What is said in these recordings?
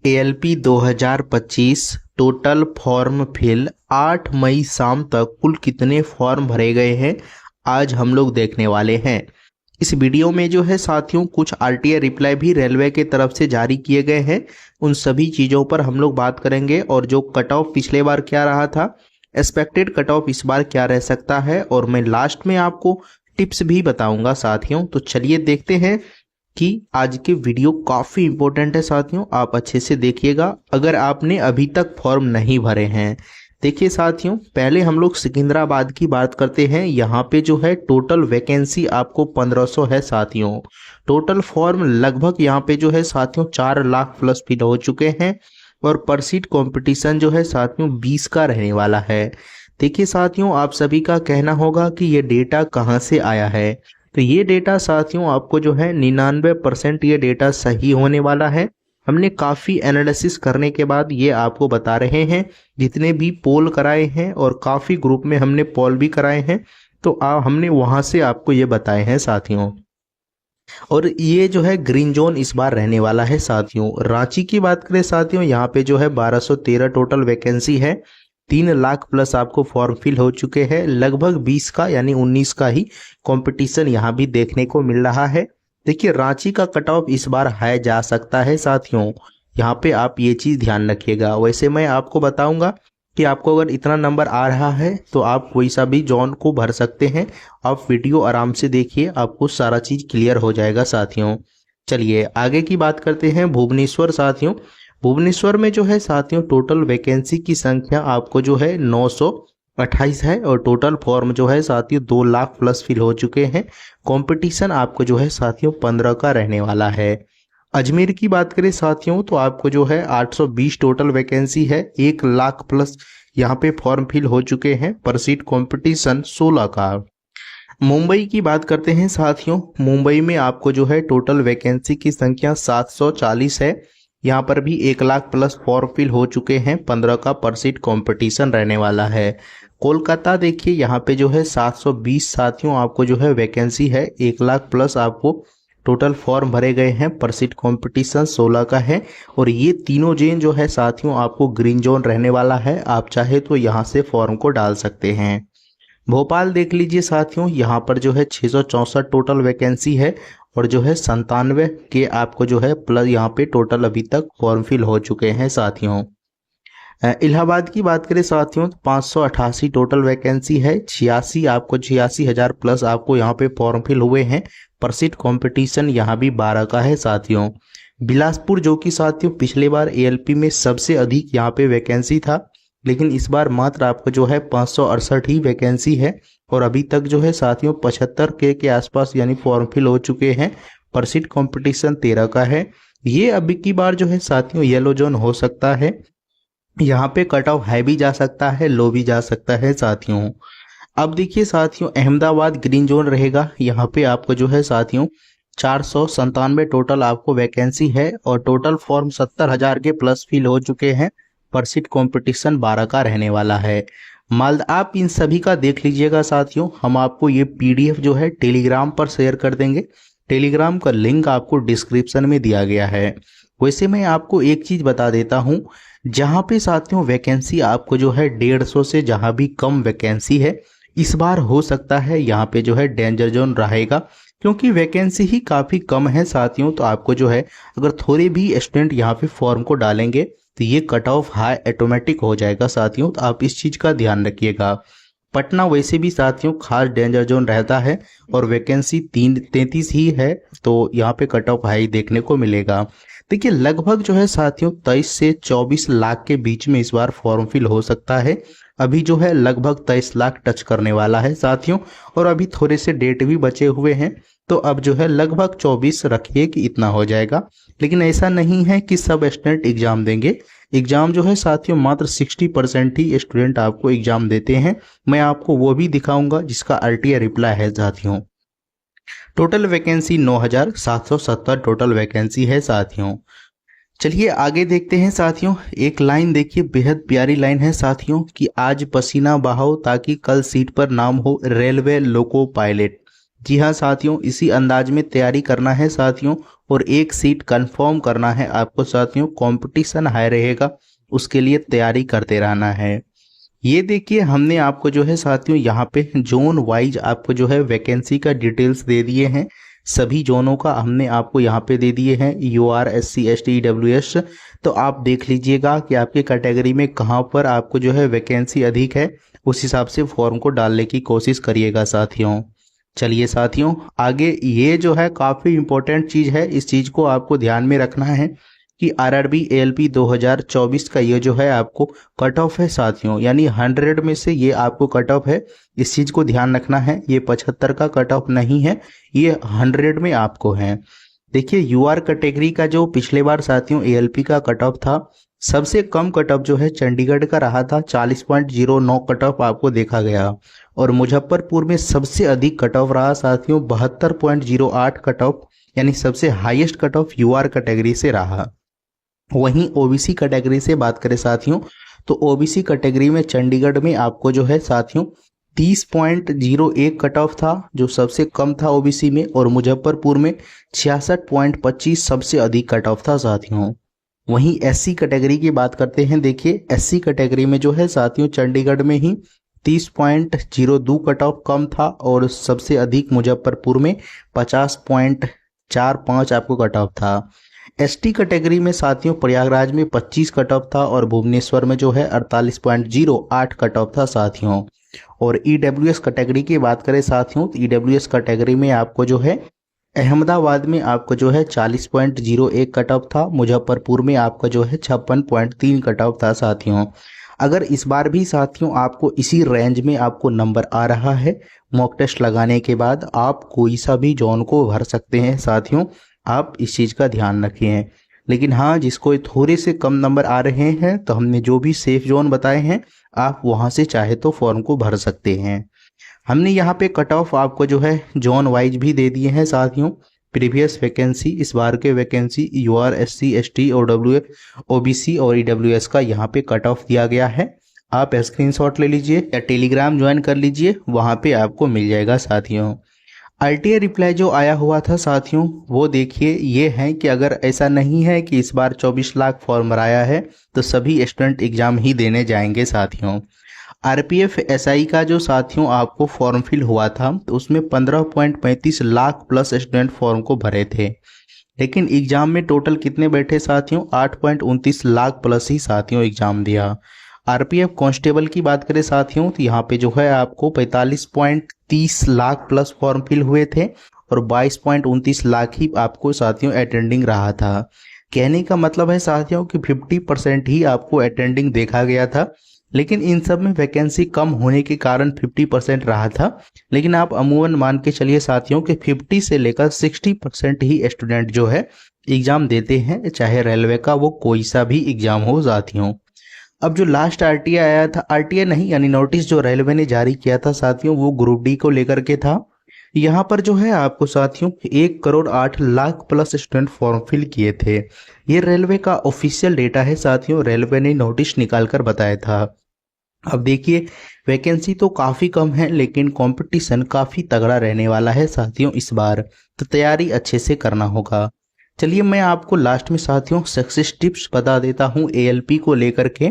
ALP 2025 total form fill 8 मई शाम तक कुल कितने फॉर्म भरे गए हैं आज हम लोग देखने वाले हैं। इस वीडियो में जो है साथियों कुछ RTA रिप्लाई भी रेलवे के तरफ से जारी किए गए हैं, उन सभी चीज़ों पर हम लोग बात करेंगे और जो कट ऑफ पिछले बार क्या रहा था, एक्सपेक्टेड कट ऑफ इस बार क्या रह सकता है और मैं लास्ट में आपको टिप्स भी बताऊंगा साथियों। तो चलिए देखते हैं कि आज के वीडियो काफ़ी इंपॉर्टेंट है साथियों, आप अच्छे से देखिएगा अगर आपने अभी तक फॉर्म नहीं भरे हैं। देखिए साथियों, पहले हम लोग सिकंदराबाद की बात करते हैं। यहाँ पे जो है टोटल वैकेंसी आपको 1500 है साथियों। टोटल फॉर्म लगभग यहाँ पे जो है साथियों 4 लाख प्लस फिल हो चुके हैं और पर सीट कॉम्पिटिशन जो है साथियों 20 का रहने वाला है। देखिए साथियों, आप सभी का कहना होगा कि ये डेटा कहाँ से आया है, तो ये डेटा साथियों आपको जो है 99% ये डेटा सही होने वाला है। हमने काफ़ी एनालिसिस करने के बाद ये आपको बता रहे हैं, जितने भी पोल कराए हैं और काफ़ी ग्रुप में हमने पोल भी कराए हैं, तो हमने वहाँ से आपको ये बताए हैं साथियों। और ये जो है ग्रीन जोन इस बार रहने वाला है साथियों। रांची की बात करें साथियों, यहाँ पे जो है 1213 टोटल वैकेंसी है, 3 लाख प्लस आपको फॉर्म फिल हो चुके हैं। लगभग 20 का यानी 19 का ही कंपटीशन यहाँ भी देखने को मिल रहा है। देखिए रांची का कट ऑफ इस बार हाई जा सकता है साथियों, यहाँ पे आप ये चीज़ ध्यान रखिएगा। वैसे मैं आपको बताऊंगा कि आपको अगर इतना नंबर आ रहा है तो आप कोई सा भी जोन को भर सकते हैं। आप वीडियो आराम से देखिए, आपको सारा चीज़ क्लियर हो जाएगा साथियों। चलिए आगे की बात करते हैं भुवनेश्वर साथियों। भुवनेश्वर में जो है साथियों टोटल वैकेंसी की संख्या आपको जो है 928 है और टोटल फॉर्म जो है साथियों 2 लाख प्लस फिल हो चुके हैं। कंपटीशन आपको जो है साथियों 15 का रहने वाला है। अजमेर की बात करें साथियों तो आपको जो है 820 टोटल वैकेंसी है, 1 लाख प्लस यहाँ पे फॉर्म फिल हो चुके हैं, पर सीट कंपटीशन 16 का। मुंबई की बात करते हैं साथियों, मुंबई में आपको जो है टोटल वैकेंसी की संख्या 740 है, यहाँ पर भी 1 लाख प्लस फॉर्म फिल हो चुके हैं, 15 का पर सीट कॉम्पिटिशन रहने वाला है। कोलकाता देखिए यहाँ पे जो है 720 साथियों आपको जो है वैकेंसी है, 1 लाख प्लस आपको टोटल फॉर्म भरे गए हैं, पर सीट कॉम्पिटिशन 16 का है और ये तीनों जोन जो है साथियों आपको ग्रीन जोन रहने वाला है। आप चाहे तो यहाँ से फॉर्म को डाल सकते हैं। भोपाल देख लीजिए साथियों, यहाँ पर जो है 664 टोटल वैकेंसी है और जो है 97 के आपको जो है प्लस यहाँ पे टोटल अभी तक फॉर्म फिल हो चुके हैं साथियों। इलाहाबाद की बात करें साथियों तो 588 टोटल वैकेंसी है, 86,000 प्लस आपको यहाँ पे फॉर्म फिल हुए हैं, पर सीट कॉम्पिटिशन यहाँ भी 12 का है साथियों। बिलासपुर जो कि साथियों पिछले बार ALP में सबसे अधिक यहाँ पे वैकेंसी था, लेकिन इस बार मात्र आपको जो है 568 ही वैकेंसी है और अभी तक जो है साथियों 75 के आसपास यानी फॉर्म फिल हो चुके हैं, पर सीट कॉम्पिटिशन 13 का है। ये अभी की बार जो है साथियों येलो जोन हो सकता है, यहाँ पे कट ऑफ हाई भी जा सकता है, लो भी जा सकता है साथियों। अब देखिए साथियों अहमदाबाद ग्रीन जोन रहेगा, यहाँ पे आपको जो है साथियों 497 टोटल आपको वैकेंसी है और टोटल फॉर्म 70,000 के प्लस फिल हो चुके हैं, पर सीट कॉम्पिटिशन 12 का रहने वाला है। मालदा आप इन सभी का देख लीजिएगा साथियों, हम आपको ये PDF जो है टेलीग्राम पर शेयर कर देंगे, टेलीग्राम का लिंक आपको डिस्क्रिप्शन में दिया गया है। वैसे मैं आपको एक चीज़ बता देता हूँ, जहाँ पे साथियों वैकेंसी आपको जो है 150 से जहाँ भी कम वैकेंसी है, इस बार हो सकता है यहाँ पे जो है डेंजर जोन रहेगा, क्योंकि वैकेंसी ही काफ़ी कम है साथियों। तो आपको जो है अगर थोड़े भी स्टूडेंट यहाँ पे फॉर्म को डालेंगे तो ये कट ऑफ हाई ऑटोमेटिक हो जाएगा साथियों, तो आप इस चीज़ का ध्यान रखिएगा। पटना वैसे भी साथियों खास डेंजर जोन रहता है और वैकेंसी 33 ही है, तो यहाँ पे कट ऑफ हाई देखने को मिलेगा। देखिए लगभग जो है साथियों 23 से 24 लाख के बीच में इस बार फॉर्म फिल हो सकता है। अभी जो है लगभग 23 लाख टच करने वाला है साथियों और अभी थोड़े से डेट भी बचे हुए हैं, तो अब जो है लगभग 24 रखिए कि इतना हो जाएगा। लेकिन ऐसा नहीं है कि सब स्टूडेंट एग्जाम देंगे, एग्जाम जो है साथियों मात्र 60% ही स्टूडेंट आपको एग्जाम देते हैं। मैं आपको वो भी दिखाऊंगा जिसका RTA रिप्लाई है साथियों। टोटल वैकेंसी 9,770 टोटल वैकेंसी है साथियों। चलिए आगे देखते हैं साथियों। एक लाइन देखिए, बेहद प्यारी लाइन है साथियों कि आज पसीना बहाओ ताकि कल सीट पर नाम हो, रेलवे लोको पायलट। जी हाँ साथियों, इसी अंदाज में तैयारी करना है साथियों, और एक सीट कंफर्म करना है आपको साथियों। कंपटीशन हाई रहेगा, उसके लिए तैयारी करते रहना है। ये देखिए, हमने आपको जो है साथियों यहाँ पे जोन वाइज आपको जो है वैकेंसी का डिटेल्स दे दिए हैं। सभी जोनों का हमने आपको यहाँ पे दे दिए हैं, यूआर, एससी, एसटी, ईडब्ल्यूएस। तो आप देख लीजिएगा कि आपकी कैटेगरी में कहाँ पर आपको जो है वैकेंसी अधिक है, उस हिसाब से फॉर्म को डालने की कोशिश करिएगा साथियों। चलिए साथियों, आगे ये जो है काफ़ी इम्पोर्टेंट चीज़ है, इस चीज़ को आपको ध्यान में रखना है कि आरआरबी एएलपी 2024 का ये जो है आपको कट ऑफ है साथियों, यानी 100 में से ये आपको कट ऑफ है। इस चीज़ को ध्यान रखना है, ये 75 का कट ऑफ नहीं है, ये 100 में आपको है। देखिए, यूआर कैटेगरी का जो पिछले बार साथियों एएलपी का कट ऑफ था, सबसे कम कट ऑफ जो है चंडीगढ़ का रहा था, 40.09 कट ऑफ आपको देखा गया। और मुजफ्फरपुर में सबसे अधिक कट ऑफ रहा साथियों, 72.08 कट ऑफ, यानी सबसे highest cut off UR category से रहा। वहीं ओबीसी कैटेगरी से बात करें साथियों, तो ओबीसी कैटेगरी में चंडीगढ़ में आपको जो है साथियों 30.01 कट ऑफ था, जो सबसे कम था ओबीसी में, और मुजफ्फरपुर में 66.25 सबसे अधिक कट ऑफ था साथियों। वहीं एससी कैटेगरी की बात करते हैं। देखिए, एससी कैटेगरी में जो है साथियों चंडीगढ़ में ही 30.02 कट ऑफ कम था, और सबसे अधिक मुजफ्फरपुर में 50.45 आपको कट ऑफ था। एसटी कैटेगरी में साथियों प्रयागराज में 25 कट ऑफ था, और भुवनेश्वर में जो है 48.08 कट ऑफ था साथियों। और ईडब्ल्यूएस कैटेगरी की बात करें साथियों, तो ईडब्ल्यूएस कैटेगरी में आपको जो है अहमदाबाद में आपको जो है 40.01 कट ऑफ था, मुजफ्फरपुर में आपका जो है 56.3 कट ऑफ था साथियों। अगर इस बार भी साथियों आपको इसी रेंज में आपको नंबर आ रहा है, मॉक टेस्ट लगाने के बाद आप कोई सा भी जोन को भर सकते हैं साथियों, आप इस चीज़ का ध्यान रखें। लेकिन हाँ, जिसको थोड़े से कम नंबर आ रहे हैं, तो हमने जो भी सेफ जोन बताए हैं, आप वहाँ से चाहे तो फॉर्म को भर सकते हैं। हमने यहाँ पे कट ऑफ आपको जो है जोन वाइज भी दे दिए हैं साथियों। प्रीवियस वैकेंसी, इस बार के vacancy UR, SC, ST, OW, OBC और ईडब्ल्यूएस का यहाँ पे कट ऑफ दिया गया है। आप स्क्रीनशॉट ले लीजिए या टेलीग्राम ज्वाइन कर लीजिए, वहाँ पे आपको मिल जाएगा साथियों। आरटीआई रिप्लाई जो आया हुआ था साथियों, वो देखिए ये है कि अगर ऐसा नहीं है कि इस बार 24 लाख फॉर्म भराया है, तो सभी स्टूडेंट एग्जाम ही देने जाएंगे साथियों। आरपीएफ एसआई का जो साथियों आपको फॉर्म फिल हुआ था, तो उसमें 15.35 लाख प्लस स्टूडेंट फॉर्म को भरे थे, लेकिन एग्जाम में टोटल कितने बैठे साथियों, 8.29 लाख प्लस ही साथियों एग्जाम दिया। आरपीएफ कांस्टेबल की बात करें साथियों, तो यहाँ पे जो है आपको 45.30 लाख प्लस फॉर्म फिल हुए थे, और 22.29 लाख ही आपको साथियों अटेंडिंग रहा था। कहने का मतलब है साथियों कि 50% ही आपको अटेंडिंग देखा गया था, लेकिन इन सब में वैकेंसी कम होने के कारण 50% रहा था। लेकिन आप अमूमन मान के चलिए साथियों कि 50 से लेकर 60% ही स्टूडेंट जो है एग्जाम देते हैं, चाहे रेलवे का वो कोई सा भी एग्जाम हो साथियों। अब जो लास्ट आरटीआई आया था, आरटीआई नहीं यानी नोटिस जो रेलवे ने जारी किया था साथियों, वो ग्रुप डी को लेकर के था। यहाँ पर जो है आपको साथियों 1.08 crore plus student form fill किए थे। ये रेलवे का ऑफिशियल डेटा है साथियों, रेलवे ने नोटिस निकाल कर बताया था। अब देखिए, वैकेंसी तो काफ़ी कम है, लेकिन कंपटीशन काफ़ी तगड़ा रहने वाला है साथियों इस बार, तो तैयारी अच्छे से करना होगा। चलिए मैं आपको लास्ट में साथियों सक्सेस टिप्स बता देता हूँ एएलपी को लेकर के,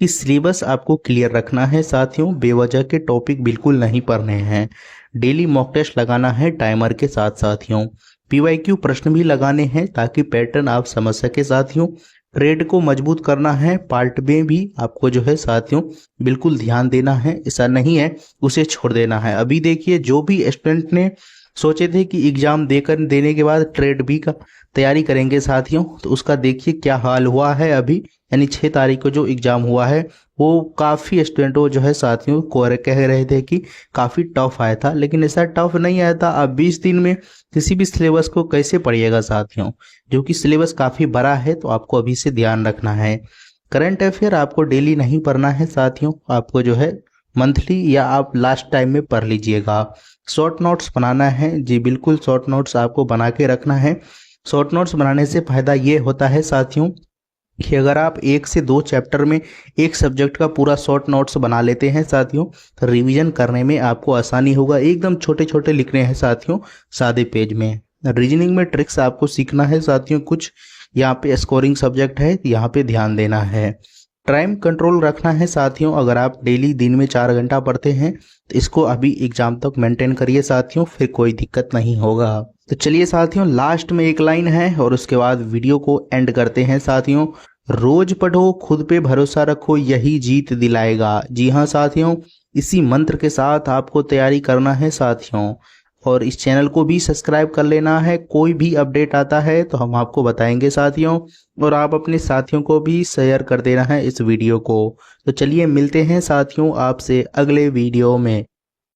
कि सिलेबस आपको क्लियर रखना है साथियों, बेवजह के टॉपिक बिल्कुल नहीं पढ़ने हैं। डेली मॉक टेस्ट लगाना है टाइमर के साथ साथियों। पीवाईक्यू प्रश्न भी लगाने हैं ताकि पैटर्न आप समझ सके साथियों। ट्रेड को मजबूत करना है, पार्ट में भी आपको जो है साथियों बिल्कुल ध्यान देना है, ऐसा नहीं है उसे छोड़ देना है। अभी देखिए, जो भी स्टूडेंट ने सोचे थे कि एग्जाम देने के बाद ट्रेड बी का तैयारी करेंगे साथियों, तो उसका देखिए क्या हाल हुआ है अभी, यानी 6 तारीख को जो एग्जाम हुआ है, वो काफ़ी स्टूडेंटों जो है साथियों को कह रहे थे कि काफ़ी टफ आया था, लेकिन ऐसा टफ नहीं आया था। आप 20 दिन में किसी भी सिलेबस को कैसे पढ़िएगा साथियों, जो कि सिलेबस काफ़ी बड़ा है, तो आपको अभी से ध्यान रखना है। करंट अफेयर आपको डेली नहीं पढ़ना है साथियों, आपको जो है मंथली या आप लास्ट टाइम में पढ़ लीजिएगा। शॉर्ट नोट्स बनाना है, जी बिल्कुल शॉर्ट नोट्स आपको बना के रखना है। शॉर्ट नोट्स बनाने से फ़ायदा ये होता है साथियों कि अगर आप 1 से 2 चैप्टर में एक सब्जेक्ट का पूरा शॉर्ट नोट्स बना लेते हैं साथियों, तो रिवीजन करने में आपको आसानी होगा। एकदम छोटे छोटे लिखने हैं साथियों, सादे पेज में। रीजनिंग में ट्रिक्स आपको सीखना है साथियों कुछ। यहाँ पे स्कोरिंग सब्जेक्ट है, यहाँ पे ध्यान देना है। टाइम कंट्रोल रखना है साथियों। अगर आप डेली दिन में 4 घंटा पढ़ते हैं तो इसको अभी एग्जाम तक मेंटेन करिए साथियों, फिर कोई दिक्कत नहीं होगा। तो चलिए साथियों, लास्ट में एक लाइन है और उसके बाद वीडियो को एंड करते हैं साथियों। रोज पढ़ो, खुद पे भरोसा रखो, यही जीत दिलाएगा। जी हाँ साथियों, इसी मंत्र के साथ आपको तैयारी करना है साथियों। और इस चैनल को भी सब्सक्राइब कर लेना है। कोई भी अपडेट आता है तो हम आपको बताएंगे साथियों। और आप अपने साथियों को भी शेयर कर देना है इस वीडियो को। तो चलिए मिलते हैं साथियों आपसे अगले वीडियो में।